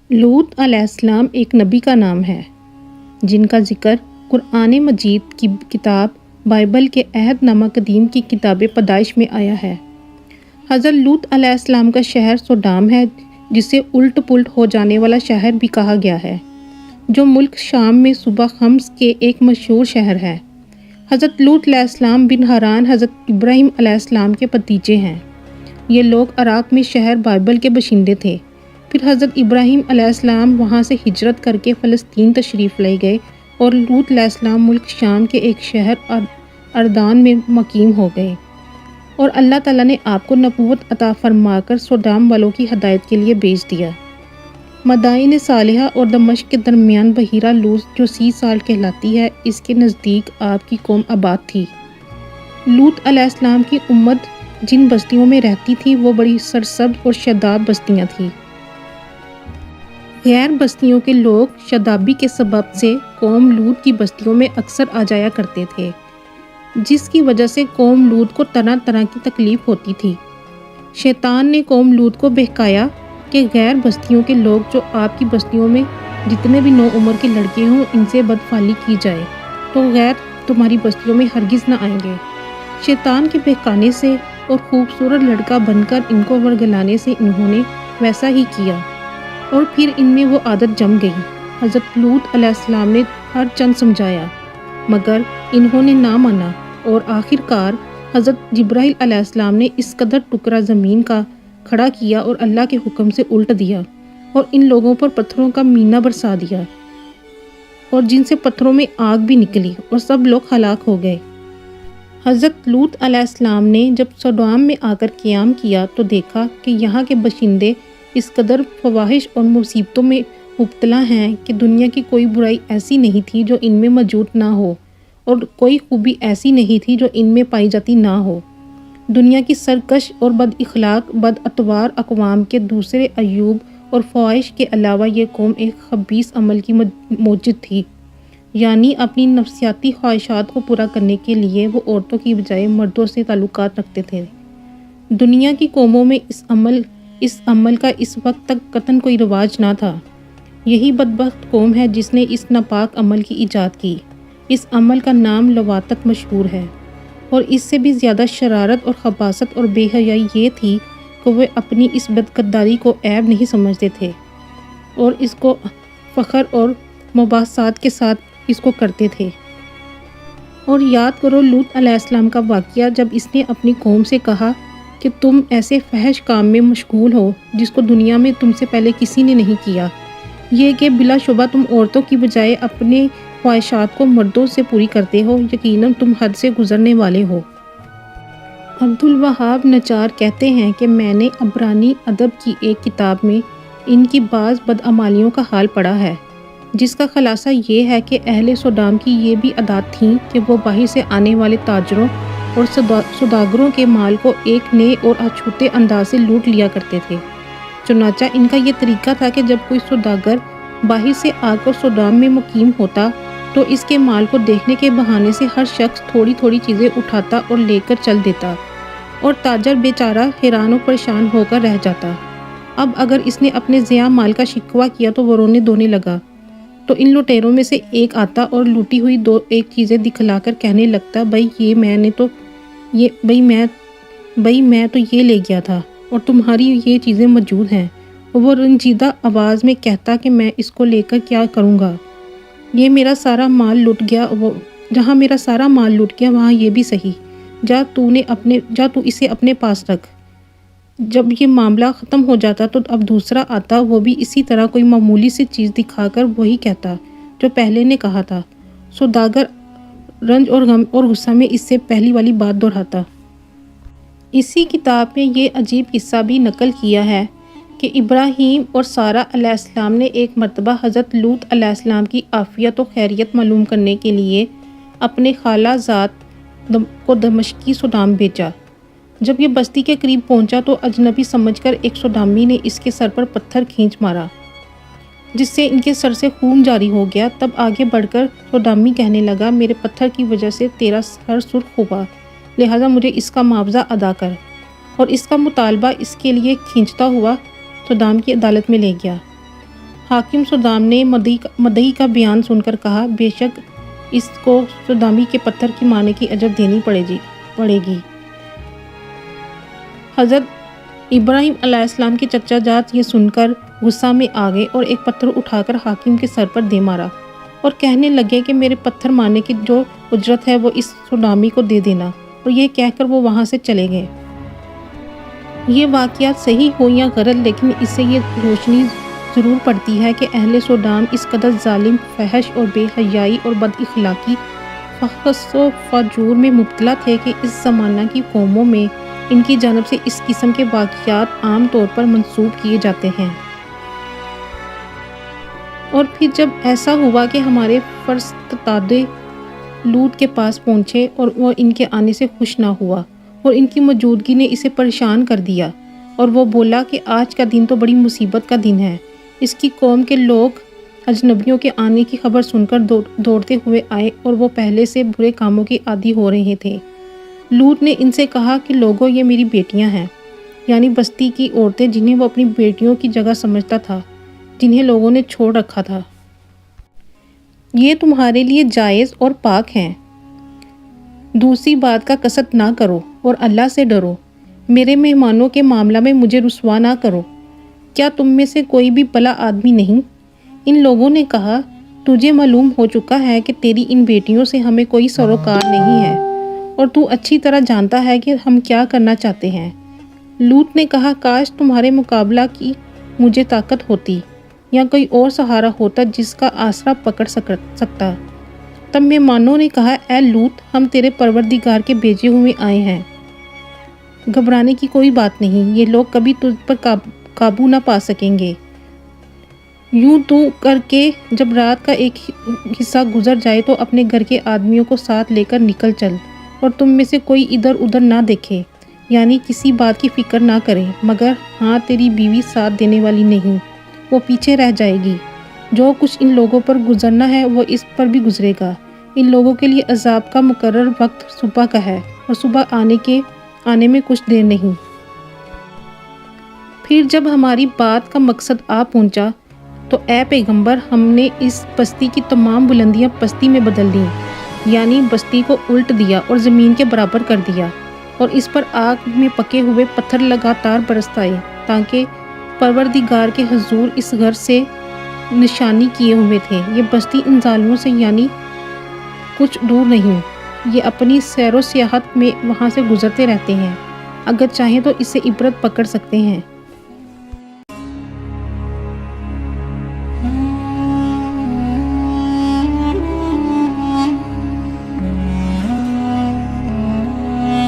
لوط علیہ السلام ایک نبی کا نام ہے جن کا ذکر قرآن مجید کی کتاب بائبل کے عہد نامہ قدیم کی کتاب پیدائش میں آیا ہے۔ حضرت لوط علیہ السلام کا شہر سوڈام ہے جسے الٹ پلٹ ہو جانے والا شہر بھی کہا گیا ہے، جو ملک شام میں صوبہ حمص کے ایک مشہور شہر ہے۔ حضرت لوط علیہ السلام بن حران حضرت ابراہیم علیہ السلام کے بھتیجے ہیں۔ یہ لوگ عراق میں شہر بائبل کے باشندے تھے۔ پھر حضرت ابراہیم علیہ السلام وہاں سے ہجرت کر کے فلسطین تشریف لے گئے اور لوط علیہ السلام ملک شام کے ایک شہر اردان میں مقیم ہو گئے، اور اللہ تعالیٰ نے آپ کو نبوت عطا فرما کر سوڈام والوں کی ہدایت کے لیے بھیج دیا۔ مدائن صالحہ اور دمشق کے درمیان بحیرہ لوز جو سی سال کہلاتی ہے، اس کے نزدیک آپ کی قوم آباد تھی۔ لوط علیہ السلام کی امت جن بستیوں میں رہتی تھی وہ بڑی سرسبز اور شاداب بستیاں تھیں۔ غیر بستیوں کے لوگ شادابی کے سبب سے قوم لوط کی بستیوں میں اکثر آ جایا کرتے تھے، جس کی وجہ سے قوم لوط کو طرح طرح کی تکلیف ہوتی تھی۔ شیطان نے قوم لوط کو بہکایا کہ غیر بستیوں کے لوگ جو آپ کی بستیوں میں جتنے بھی نو عمر کے لڑکے ہوں ان سے بدفعلی کی جائے تو غیر تمہاری بستیوں میں ہرگز نہ آئیں گے۔ شیطان کے بہکانے سے اور خوبصورت لڑکا بن کر ان کو ورگلانے سے انہوں نے ویسا ہی کیا، اور پھر ان میں وہ عادت جم گئی۔ حضرت لوط علیہ السلام نے ہر چند سمجھایا مگر انہوں نے نہ مانا، اور آخر کار حضرت جبرائیل علیہ السلام نے اس قدر ٹکڑا زمین کا کھڑا کیا اور اللہ کے حکم سے الٹ دیا، اور ان لوگوں پر پتھروں کا مینہ برسا دیا، اور جن سے پتھروں میں آگ بھی نکلی اور سب لوگ ہلاک ہو گئے۔ حضرت لوط علیہ السلام نے جب سوڈام میں آ کر قیام کیا تو دیکھا کہ یہاں کے باشندے اس قدر فواحش اور مصیبتوں میں مبتلا ہیں کہ دنیا کی کوئی برائی ایسی نہیں تھی جو ان میں موجود نہ ہو، اور کوئی خوبی ایسی نہیں تھی جو ان میں پائی جاتی نہ ہو۔ دنیا کی سرکش اور بد اخلاق بد اتوار اقوام کے دوسرے عیوب اور فواحش کے علاوہ یہ قوم ایک خبیث عمل کی موجد تھی، یعنی اپنی نفسیاتی خواہشات کو پورا کرنے کے لیے وہ عورتوں کی بجائے مردوں سے تعلقات رکھتے تھے۔ دنیا کی قوموں میں اس عمل کا اس وقت تک قطعاً کوئی رواج نہ تھا۔ یہی بدبخت قوم ہے جس نے اس ناپاک عمل کی ایجاد کی۔ اس عمل کا نام لواطت مشہور ہے، اور اس سے بھی زیادہ شرارت اور خباثت اور بے حیائی یہ تھی کہ وہ اپنی اس بدکرداری کو عیب نہیں سمجھتے تھے، اور اس کو فخر اور مباحثات کے ساتھ اس کو کرتے تھے۔ اور یاد کرو لوط علیہ السلام کا واقعہ جب اس نے اپنی قوم سے کہا کہ تم ایسے فحش کام میں مشغول ہو جس کو دنیا میں تم سے پہلے کسی نے نہیں کیا، یہ کہ بلا شبہ تم عورتوں کی بجائے اپنے خواہشات کو مردوں سے پوری کرتے ہو، یقیناً تم حد سے گزرنے والے ہو۔ عبدالوہاب نجار کہتے ہیں کہ میں نے عبرانی ادب کی ایک کتاب میں ان کی بعض بدعمالیوں کا حال پڑھا ہے، جس کا خلاصہ یہ ہے کہ اہل سوڈام کی یہ بھی عادات تھیں کہ وہ باہر سے آنے والے تاجروں اور سوداگروں کے مال کو ایک نئے اور اچھوتے انداز سے لوٹ لیا کرتے تھے۔ چنانچہ ان کا یہ طریقہ تھا کہ جب کوئی سوداگر باہر سے آ کر سوڈام میں مقیم ہوتا تو اس کے مال کو دیکھنے کے بہانے سے ہر شخص تھوڑی تھوڑی چیزیں اٹھاتا اور لے کر چل دیتا، اور تاجر بیچارہ حیران و پریشان ہو کر رہ جاتا۔ اب اگر اس نے اپنے ضیاع مال کا شکوہ کیا تو وہ رونے دھونے لگا، تو ان لٹیروں میں سے ایک آتا اور لوٹی ہوئی دو ایک چیزیں دکھلا کر کہنے لگتا، بھئی میں تو یہ لے گیا تھا اور تمہاری یہ چیزیں موجود ہیں۔ وہ رنجیدہ آواز میں کہتا کہ میں اس کو لے کر کیا کروں گا، یہ میرا سارا مال لٹ گیا، جہاں میرا سارا مال لٹ گیا وہاں یہ بھی صحیح، جا تو اسے اپنے پاس رکھ۔ جب یہ معاملہ ختم ہو جاتا تو اب دوسرا آتا، وہ بھی اسی طرح کوئی معمولی سی چیز دکھا کر وہی کہتا جو پہلے نے کہا تھا۔ سوداگر رنج اور غم اور غصہ میں اس سے پہلی والی بات دہراتا۔ اسی کتاب میں یہ عجیب قصہ بھی نقل کیا ہے کہ ابراہیم اور سارہ علیہ السلام نے ایک مرتبہ حضرت لوط علیہ السلام کی عافیت و خیریت معلوم کرنے کے لیے اپنے خالہ زاد کو دمشقی سوڈام بھیجا۔ جب یہ بستی کے قریب پہنچا تو اجنبی سمجھ کر ایک سوڈامی نے اس کے سر پر پتھر کھینچ مارا، جس سے ان کے سر سے خون جاری ہو گیا۔ تب آگے بڑھ کر سوڈامی کہنے لگا، میرے پتھر کی وجہ سے تیرا سر سرخ ہوا، لہٰذا مجھے اس کا معاوضہ ادا کر، اور اس کا مطالبہ اس کے لیے کھینچتا ہوا سوڈام کی عدالت میں لے گیا۔ حاکم صدام نے مدعی کا بیان سن کر کہا، بے شک اس کو صدامی کے پتھر کی مارنے کی اجر دینی پڑے گی۔ حضرت ابراہیم علیہ السلام کے چچا جات یہ سن کر غصہ میں آ گئے اور ایک پتھر اٹھا کر حاکم کے سر پر دے مارا اور کہنے لگے کہ میرے پتھر مارنے کی جو اجرت ہے وہ اس صدامی کو دے دینا، اور یہ کہہ کر وہ وہاں سے چلے گئے۔ یہ واقعات صحیح ہو یا غلط، لیکن اس سے یہ روشنی ضرور پڑتی ہے کہ اہل صدام اس قدر ظالم، فحش اور بے حیائی اور بد اخلاقی، فحش و فجور میں مبتلا تھے کہ اس زمانہ کی قوموں میں ان کی جانب سے اس قسم کے واقعات عام طور پر منسوب کیے جاتے ہیں۔ اور پھر جب ایسا ہوا کہ ہمارے فرستادے لوط کے پاس پہنچے اور وہ ان کے آنے سے خوش نہ ہوا اور ان کی موجودگی نے اسے پریشان کر دیا، اور وہ بولا کہ آج کا دن تو بڑی مصیبت کا دن ہے۔ اس کی قوم کے لوگ اجنبیوں کے آنے کی خبر سن کر دوڑتے ہوئے آئے اور وہ پہلے سے برے کاموں کی عادی ہو رہے تھے۔ لوط نے ان سے کہا کہ لوگوں، یہ میری بیٹیاں ہیں، یعنی بستی کی عورتیں جنہیں وہ اپنی بیٹیوں کی جگہ سمجھتا تھا، جنہیں لوگوں نے چھوڑ رکھا تھا۔ یہ تمہارے لیے جائز اور پاک ہیں۔ دوسری بات کا قصد نہ کرو اور اللہ سے ڈرو۔ میرے مہمانوں کے معاملہ میں مجھے رسوا نہ کرو۔ کیا تم میں سے کوئی بھی بھلا آدمی نہیں؟ ان لوگوں نے کہا، تجھے معلوم ہو چکا ہے کہ تیری ان بیٹیوں سے ہمیں کوئی سروکار نہیں ہے، اور تو اچھی طرح جانتا ہے کہ ہم کیا کرنا چاہتے ہیں۔ لوط نے کہا، کاش تمہارے مقابلہ کی مجھے طاقت ہوتی یا کوئی اور سہارا ہوتا جس کا آسرا پکڑ سکتا۔ تب مہمانوں نے کہا، اے لوط، ہم تیرے پروردگار کے بھیجے ہوئے آئے ہیں، گھبرانے کی کوئی بات نہیں، یہ لوگ کبھی تجھ پر قابو نہ پا سکیں گے۔ یوں تو کر کے جب رات کا ایک حصہ گزر جائے تو اپنے گھر کے آدمیوں کو ساتھ لے کر نکل چل، اور تم میں سے کوئی ادھر ادھر نہ دیکھے، یعنی کسی بات کی فکر نہ کرے، مگر ہاں تیری بیوی ساتھ دینے والی نہیں، وہ پیچھے رہ جائے گی۔ جو کچھ ان لوگوں پر گزرنا ہے وہ اس پر بھی گزرے گا۔ ان لوگوں کے لیے عذاب کا مقرر وقت صبح کا ہے، اور صبح آنے میں کچھ دیر نہیں۔ پھر جب ہماری بات کا مقصد آ پہنچا تو اے پیغمبر، ہم نے اس بستی کی تمام بلندیاں پستی میں بدل دیں، یعنی بستی کو الٹ دیا اور زمین کے برابر کر دیا، اور اس پر آگ میں پکے ہوئے پتھر لگاتار برسائے، تاکہ پروردگار کے حضور اس گھر سے نشانی کیے ہوئے تھے۔ یہ بستی ان ظالموں سے یعنی کچھ دور نہیں، یہ اپنی سیر و سیاحت میں وہاں سے گزرتے رہتے ہیں، اگر چاہیں تو اس سے عبرت پکڑ سکتے ہیں۔